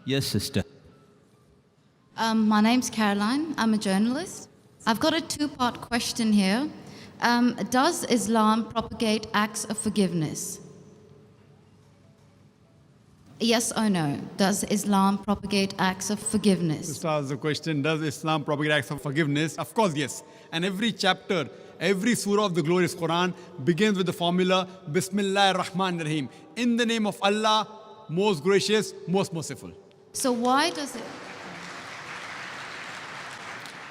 Yes, sister. My name's Caroline. I'm a journalist. I've got a two-part question here. Does Islam propagate acts of forgiveness? Yes or no? Does Islam propagate acts of forgiveness? This was the question, does Islam propagate acts of forgiveness? Of course, yes. And every chapter, every surah of the glorious Quran begins with the formula, Bismillah ar-Rahman ar-Rahim. In the name of Allah, most gracious, most merciful. So why does it...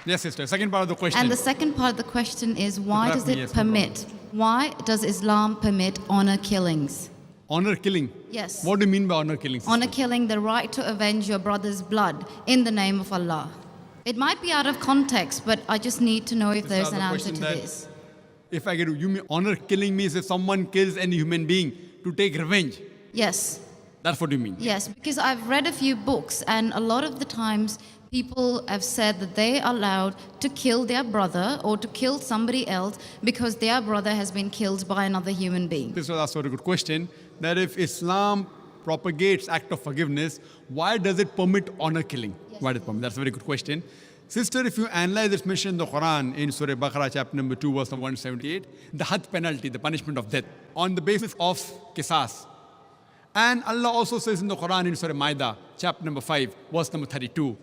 Yes, sister. Second part of the question. And the second part of the question is, why does it Yes, permit? Why does Islam permit honor killings? Honor killing? Yes. What do you mean by honor killing, sister? Honor killing, the right to avenge your brother's blood in the name of Allah. It might be out of context, but I just need to know if there's an answer to this. If I get you mean honor killing means if someone kills any human being to take revenge? Yes. That's what you mean? Yes, because I've read a few books, and a lot of the times people have said that they are allowed to kill their brother or to kill somebody else because their brother has been killed by another human being. This was also a good question, that if Islam propagates act of forgiveness, why does it permit honor killing? Yes. Why does it permit? That's a very good question. Sister, if you analyze this mention in the Quran, in Surah Baqarah, chapter number 2, verse number 178, the had penalty, the punishment of death, on the basis of qisas. And Allah also says in the Quran, in Surah Ma'idah, chapter number 5, verse number 32,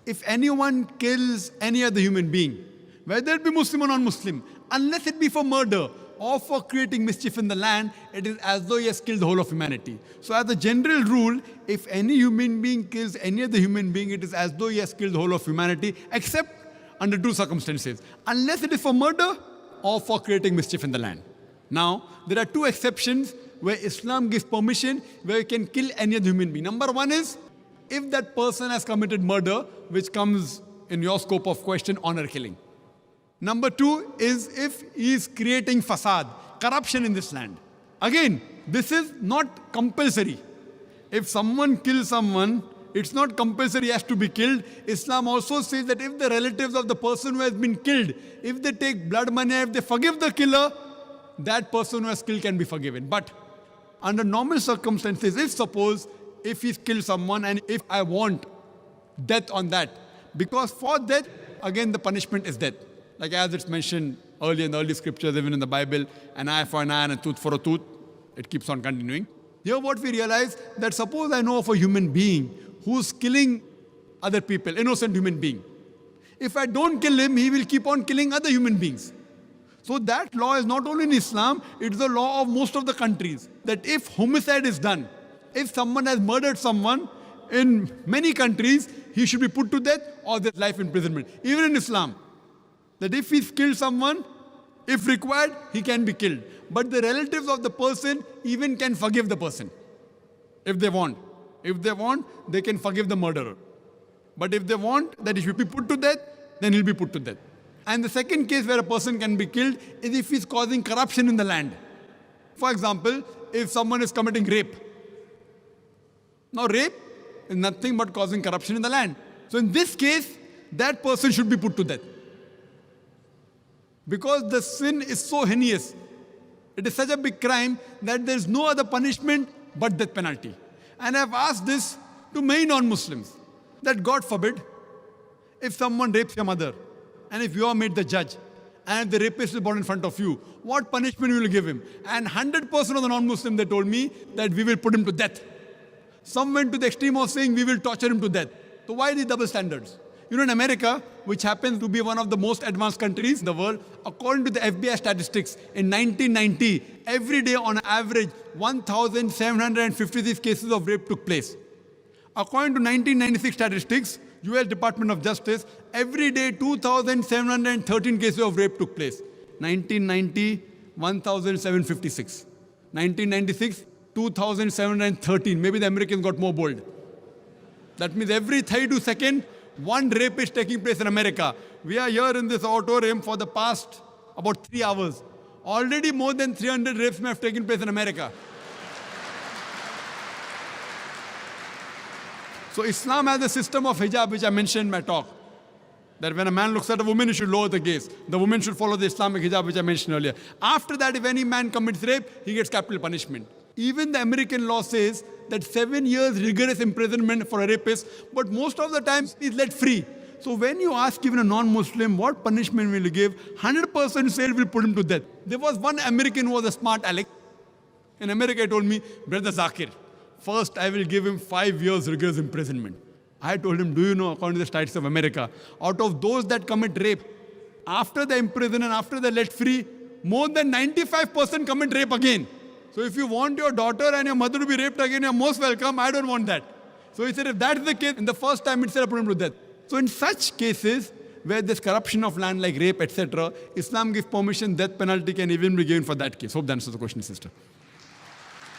if anyone kills any other human being, whether it be Muslim or non-Muslim, unless it be for murder or for creating mischief in the land, it is as though he has killed the whole of humanity. So as a general rule, if any human being kills any other human being, it is as though he has killed the whole of humanity, except under two circumstances. Unless it is for murder or for creating mischief in the land. Now, there are two exceptions where Islam gives permission where you can kill any other human being. Number one is, if that person has committed murder, which comes in your scope of question, honor killing. Number two is if he is creating fasad, corruption in this land. Again, this is not compulsory. If someone kills someone, it's not compulsory he has to be killed. Islam also says that if the relatives of the person who has been killed, if they take blood money, if they forgive the killer, that person who has killed can be forgiven. But under normal circumstances, if he's killed someone and if I want death on that, because for death, again the punishment is death. Like as it's mentioned earlier in the early scriptures, even in the Bible, an eye for an eye and a tooth for a tooth, it keeps on continuing. Here what we realize, that suppose I know of a human being who's killing other people, innocent human being. If I don't kill him, he will keep on killing other human beings. So that law is not only in Islam, it's the law of most of the countries. That if homicide is done, if someone has murdered someone, in many countries, he should be put to death or there's life imprisonment. Even in Islam, that if he's killed someone, if required, he can be killed. But the relatives of the person even can forgive the person, if they want. If they want, they can forgive the murderer. But if they want that he should be put to death, then he'll be put to death. And the second case where a person can be killed is if he's causing corruption in the land. For example, if someone is committing rape. Now rape is nothing but causing corruption in the land. So in this case, that person should be put to death. Because the sin is so heinous. It is such a big crime that there is no other punishment but death penalty. And I've asked this to many non-Muslims, that God forbid, if someone rapes your mother, and if you are made the judge, and if the rapist is brought in front of you, what punishment will you give him? And 100% of the non-Muslim, they told me that we will put him to death. Some went to the extreme of saying we will torture him to death. So why these double standards? You know, in America, which happens to be one of the most advanced countries in the world, according to the FBI statistics, in 1990, every day on average, 1,756 cases of rape took place. According to 1996 statistics, US Department of Justice, every day 2,713 cases of rape took place. 1990, 1,756. 1996, 2,713. Maybe the Americans got more bold. That means every 32 seconds, one rape is taking place in America. We are here in this auditorium for the past about 3 hours. Already more than 300 rapes may have taken place in America. So Islam has a system of hijab, which I mentioned in my talk. That when a man looks at a woman, he should lower the gaze. The woman should follow the Islamic hijab, which I mentioned earlier. After that, if any man commits rape, he gets capital punishment. Even the American law says that 7 years rigorous imprisonment for a rapist, but most of the time he's let free. So when you ask even a non-Muslim what punishment will you give, 100% say will put him to death. There was one American who was a smart aleck. In America, he told me, Brother Zarkir, first I will give him 5 years rigorous imprisonment. I told him, do you know, according to the States of America, out of those that commit rape, after the imprisonment, after they're let free, more than 95% commit rape again. So if you want your daughter and your mother to be raped again, you're most welcome. I don't want that. So he said, if that's the case, in the first time itself, I put him to death. So in such cases, where there's corruption of land like rape, etc., Islam gives permission, death penalty can even be given for that case. Hope that answers the question, sister.